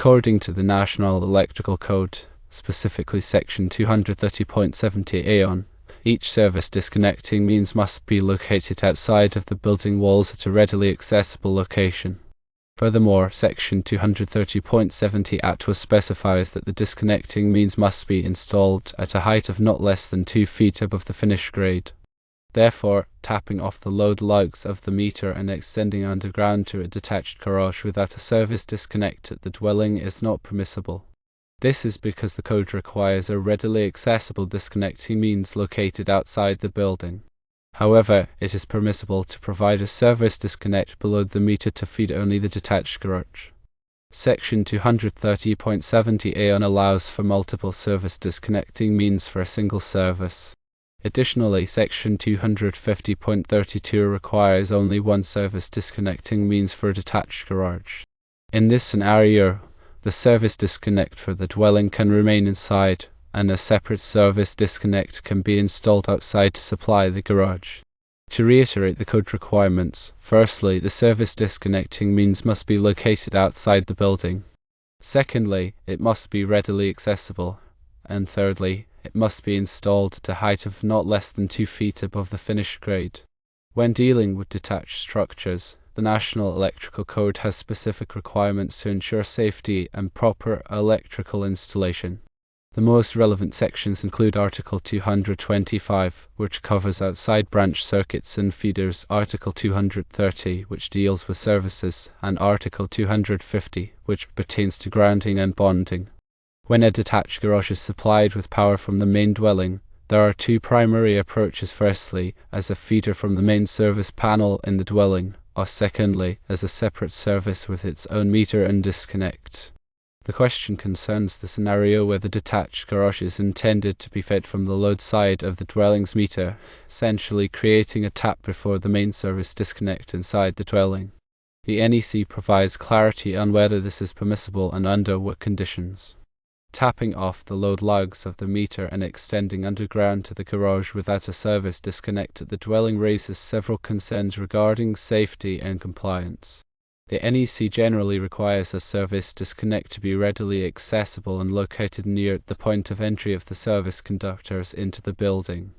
According to the National Electrical Code, specifically Section 230.70A, each service disconnecting means must be located outside of the building walls at a readily accessible location. Furthermore, Section 230.70 ATWA specifies that the disconnecting means must be installed at a height of not less than 2 feet above the finished grade. Therefore, tapping off the load lugs of the meter and extending underground to a detached garage without a service disconnect at the dwelling is not permissible. This is because the code requires a readily accessible disconnecting means located outside the building. However, it is permissible to provide a service disconnect below the meter to feed only the detached garage. Section 230.70A allows for multiple service disconnecting means for a single service. Additionally, Section 250.32 requires only one service disconnecting means for a detached garage. In this scenario, the service disconnect for the dwelling can remain inside, and a separate service disconnect can be installed outside to supply the garage. To reiterate the code requirements, firstly, the service disconnecting means must be located outside the building. Secondly, it must be readily accessible. And thirdly, it must be installed at a height of not less than 2 feet above the finished grade. When dealing with detached structures, the National Electrical Code has specific requirements to ensure safety and proper electrical installation. The most relevant sections include Article 225, which covers outside branch circuits and feeders, Article 230, which deals with services, and Article 250, which pertains to grounding and bonding. When a detached garage is supplied with power from the main dwelling, there are two primary approaches: firstly, as a feeder from the main service panel in the dwelling, or secondly, as a separate service with its own meter and disconnect. The question concerns the scenario where the detached garage is intended to be fed from the load side of the dwelling's meter, essentially creating a tap before the main service disconnect inside the dwelling. The NEC provides clarity on whether this is permissible and under what conditions. Tapping off the load lugs of the meter and extending underground to the garage without a service disconnect at the dwelling raises several concerns regarding safety and compliance. The NEC generally requires a service disconnect to be readily accessible and located near the point of entry of the service conductors into the building.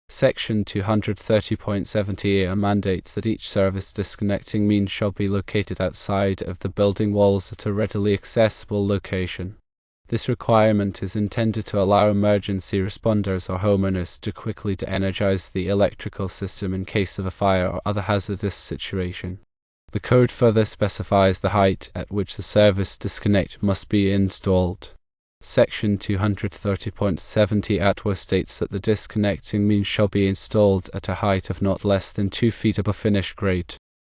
Section 230.70A mandates that each service disconnecting means shall be located outside of the building walls at a readily accessible location. This requirement is intended to allow emergency responders or homeowners to quickly de-energize the electrical system in case of a fire or other hazardous situation. The code further specifies the height at which the service disconnect must be installed. Section 230.70 ATWA states that the disconnecting means shall be installed at a height of not less than 2 feet above finished grade.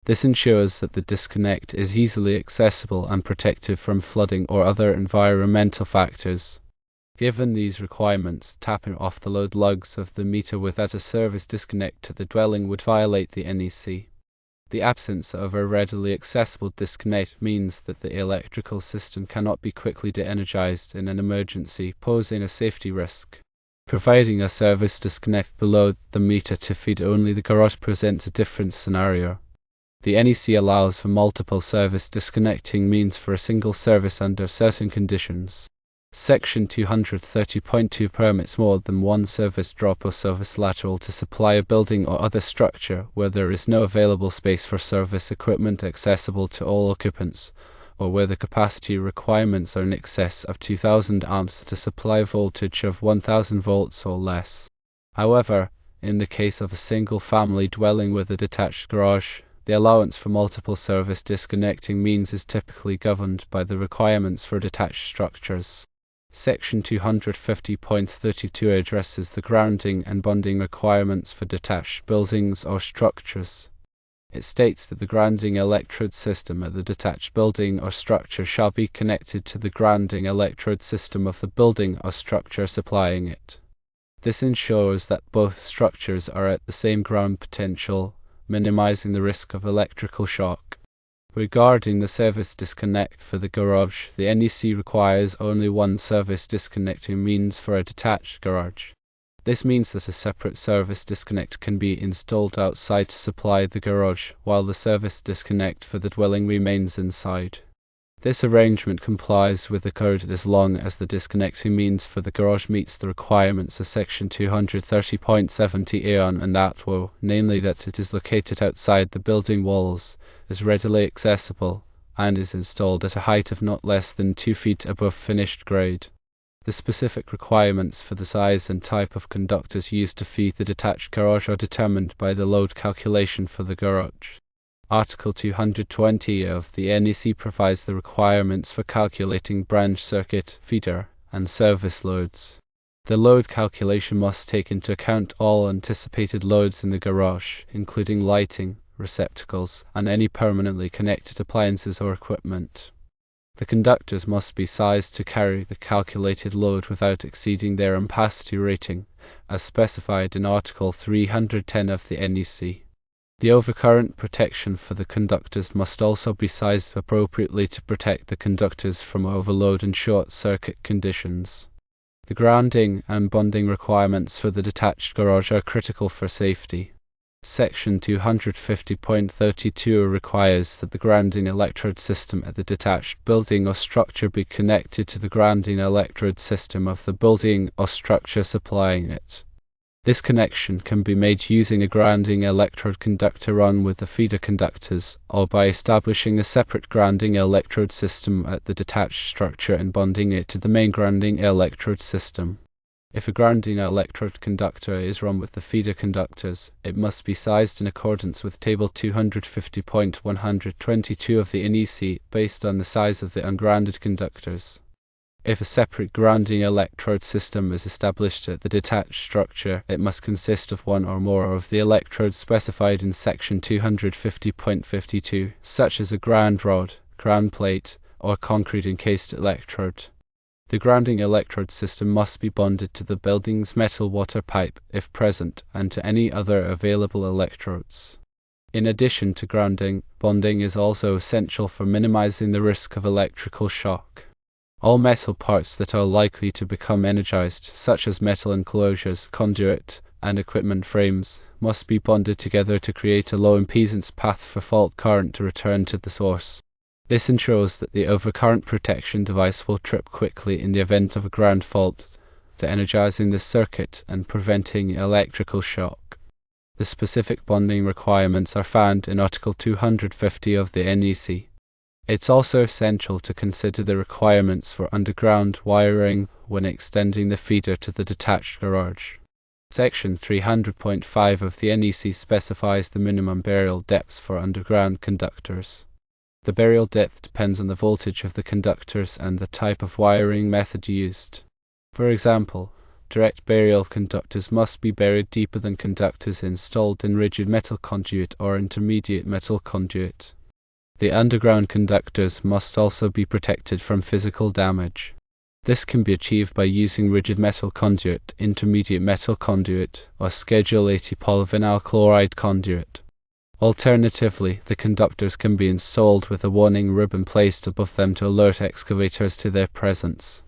This ensures that the disconnect is easily accessible and protected from flooding or other environmental factors. Given these requirements, tapping off the load lugs of the meter without a service disconnect to the dwelling would violate the NEC. The absence of a readily accessible disconnect means that the electrical system cannot be quickly de-energized in an emergency, posing a safety risk. Providing a service disconnect below the meter to feed only the garage presents a different scenario. The NEC allows for multiple service disconnecting means for a single service under certain conditions. Section 230.2 permits more than one service drop or service lateral to supply a building or other structure where there is no available space for service equipment accessible to all occupants, or where the capacity requirements are in excess of 2000 amps to supply voltage of 1000 volts or less. However, in the case of a single-family dwelling with a detached garage, the allowance for multiple service disconnecting means is typically governed by the requirements for detached structures. Section 250.32 addresses the grounding and bonding requirements for detached buildings or structures. It states that the grounding electrode system at the detached building or structure shall be connected to the grounding electrode system of the building or structure supplying it. This ensures that both structures are at the same ground potential, minimizing the risk of electrical shock. Regarding the service disconnect for the garage, the NEC requires only one service disconnecting means for a detached garage. This means that a separate service disconnect can be installed outside to supply the garage, while the service disconnect for the dwelling remains inside. This arrangement complies with the code as long as the disconnecting means for the garage meets the requirements of section 230.70 and ATWO, namely that it is located outside the building walls, is readily accessible, and is installed at a height of not less than 2 feet above finished grade. The specific requirements for the size and type of conductors used to feed the detached garage are determined by the load calculation for the garage. Article 220 of the NEC provides the requirements for calculating branch circuit, feeder, and service loads. The load calculation must take into account all anticipated loads in the garage, including lighting, receptacles, and any permanently connected appliances or equipment. The conductors must be sized to carry the calculated load without exceeding their ampacity rating, as specified in Article 310 of the NEC. The overcurrent protection for the conductors must also be sized appropriately to protect the conductors from overload and short-circuit conditions. The grounding and bonding requirements for the detached garage are critical for safety. Section 250.32 requires that the grounding electrode system at the detached building or structure be connected to the grounding electrode system of the building or structure supplying it. This connection can be made using a grounding electrode conductor run with the feeder conductors, or by establishing a separate grounding electrode system at the detached structure and bonding it to the main grounding electrode system. If a grounding electrode conductor is run with the feeder conductors, it must be sized in accordance with Table 250.122 of the NEC based on the size of the ungrounded conductors. If a separate grounding electrode system is established at the detached structure, it must consist of one or more of the electrodes specified in Section 250.52, such as a ground rod, ground plate, or concrete encased electrode. The grounding electrode system must be bonded to the building's metal water pipe, if present, and to any other available electrodes. In addition to grounding, bonding is also essential for minimizing the risk of electrical shock. All metal parts that are likely to become energized, such as metal enclosures, conduit, and equipment frames, must be bonded together to create a low impedance path for fault current to return to the source. This ensures that the overcurrent protection device will trip quickly in the event of a ground fault, de-energizing the circuit and preventing electrical shock. The specific bonding requirements are found in Article 250 of the NEC. It's also essential to consider the requirements for underground wiring when extending the feeder to the detached garage. Section 300.5 of the NEC specifies the minimum burial depths for underground conductors. The burial depth depends on the voltage of the conductors and the type of wiring method used. For example, direct burial conductors must be buried deeper than conductors installed in rigid metal conduit or intermediate metal conduit. The underground conductors must also be protected from physical damage. This can be achieved by using rigid metal conduit, intermediate metal conduit, or Schedule 80 polyvinyl chloride conduit. Alternatively, the conductors can be installed with a warning ribbon placed above them to alert excavators to their presence.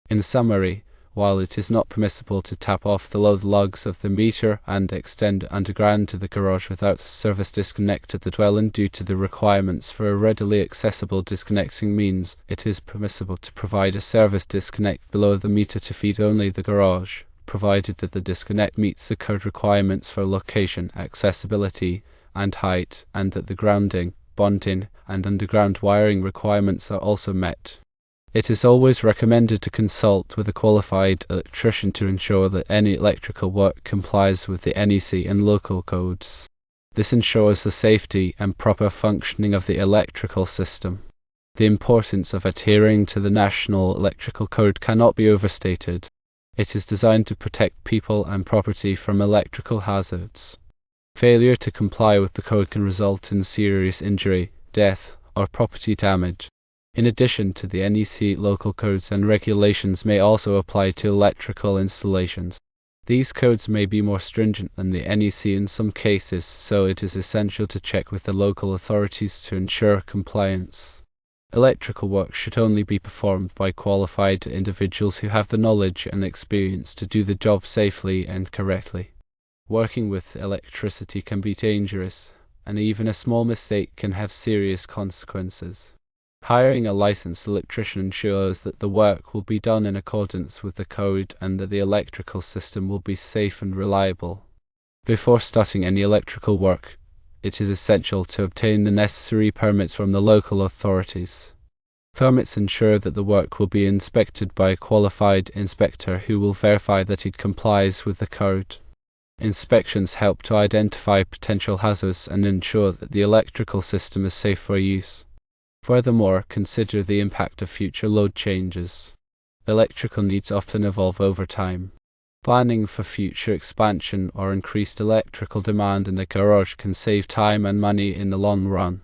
In summary, while it is not permissible to tap off the load lugs of the meter and extend underground to the garage without service disconnect at the dwelling due to the requirements for a readily accessible disconnecting means, it is permissible to provide a service disconnect below the meter to feed only the garage, provided that the disconnect meets the code requirements for location, accessibility, and height, and that the grounding, bonding, and underground wiring requirements are also met. It is always recommended to consult with a qualified electrician to ensure that any electrical work complies with the NEC and local codes. This ensures the safety and proper functioning of the electrical system. The importance of adhering to the National Electrical Code cannot be overstated. It is designed to protect people and property from electrical hazards. Failure to comply with the code can result in serious injury, death, or property damage. In addition to the NEC, local codes and regulations may also apply to electrical installations. These codes may be more stringent than the NEC in some cases, so it is essential to check with the local authorities to ensure compliance. Electrical work should only be performed by qualified individuals who have the knowledge and experience to do the job safely and correctly. Working with electricity can be dangerous, and even a small mistake can have serious consequences. Hiring a licensed electrician ensures that the work will be done in accordance with the code and that the electrical system will be safe and reliable. Before starting any electrical work, it is essential to obtain the necessary permits from the local authorities. Permits ensure that the work will be inspected by a qualified inspector who will verify that it complies with the code. Inspections help to identify potential hazards and ensure that the electrical system is safe for use. Furthermore, consider the impact of future load changes. Electrical needs often evolve over time. Planning for future expansion or increased electrical demand in the garage can save time and money in the long run.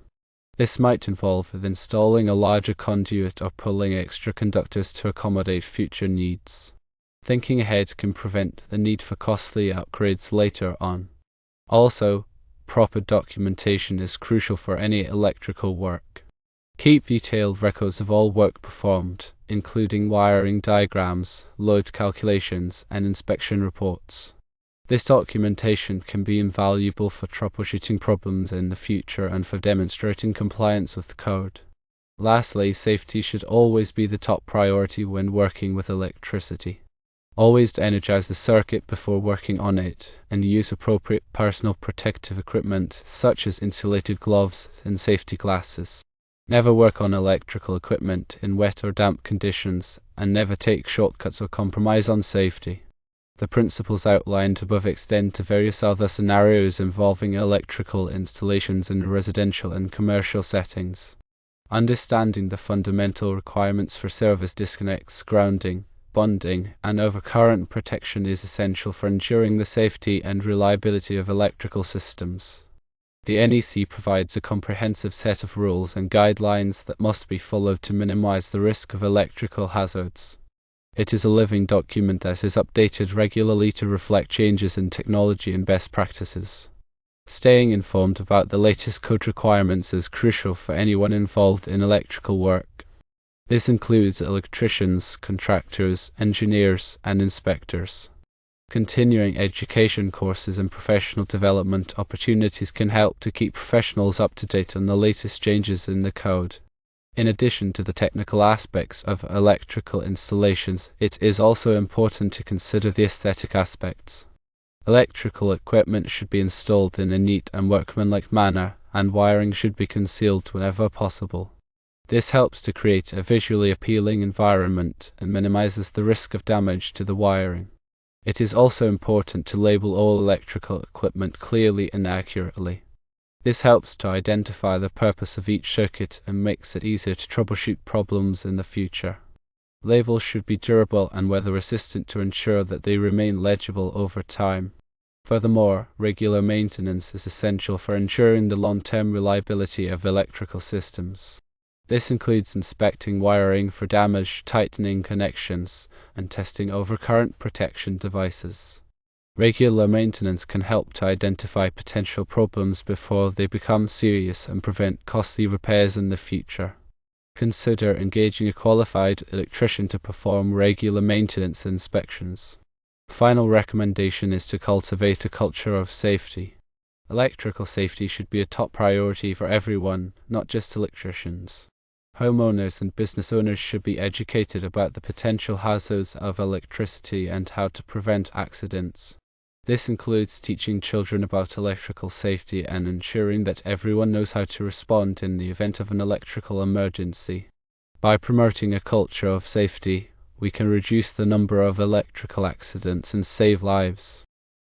This might involve installing a larger conduit or pulling extra conductors to accommodate future needs. Thinking ahead can prevent the need for costly upgrades later on. Also, proper documentation is crucial for any electrical work. Keep detailed records of all work performed, including wiring diagrams, load calculations, and inspection reports. This documentation can be invaluable for troubleshooting problems in the future and for demonstrating compliance with the code. Lastly, safety should always be the top priority when working with electricity. Always energize the circuit before working on it, and use appropriate personal protective equipment such as insulated gloves and safety glasses. Never work on electrical equipment in wet or damp conditions, and never take shortcuts or compromise on safety. The principles outlined above extend to various other scenarios involving electrical installations in residential and commercial settings. Understanding the fundamental requirements for service disconnects, grounding, bonding, and overcurrent protection is essential for ensuring the safety and reliability of electrical systems. The NEC provides a comprehensive set of rules and guidelines that must be followed to minimize the risk of electrical hazards. It is a living document that is updated regularly to reflect changes in technology and best practices. Staying informed about the latest code requirements is crucial for anyone involved in electrical work. This includes electricians, contractors, engineers, and inspectors. Continuing education courses and professional development opportunities can help to keep professionals up to date on the latest changes in the code. In addition to the technical aspects of electrical installations, it is also important to consider the aesthetic aspects. Electrical equipment should be installed in a neat and workmanlike manner, and wiring should be concealed whenever possible. This helps to create a visually appealing environment and minimizes the risk of damage to the wiring. It is also important to label all electrical equipment clearly and accurately. This helps to identify the purpose of each circuit and makes it easier to troubleshoot problems in the future. Labels should be durable and weather-resistant to ensure that they remain legible over time. Furthermore, regular maintenance is essential for ensuring the long-term reliability of electrical systems. This includes inspecting wiring for damage, tightening connections, and testing overcurrent protection devices. Regular maintenance can help to identify potential problems before they become serious and prevent costly repairs in the future. Consider engaging a qualified electrician to perform regular maintenance inspections. The final recommendation is to cultivate a culture of safety. Electrical safety should be a top priority for everyone, not just electricians. Homeowners and business owners should be educated about the potential hazards of electricity and how to prevent accidents. This includes teaching children about electrical safety and ensuring that everyone knows how to respond in the event of an electrical emergency. By promoting a culture of safety, we can reduce the number of electrical accidents and save lives.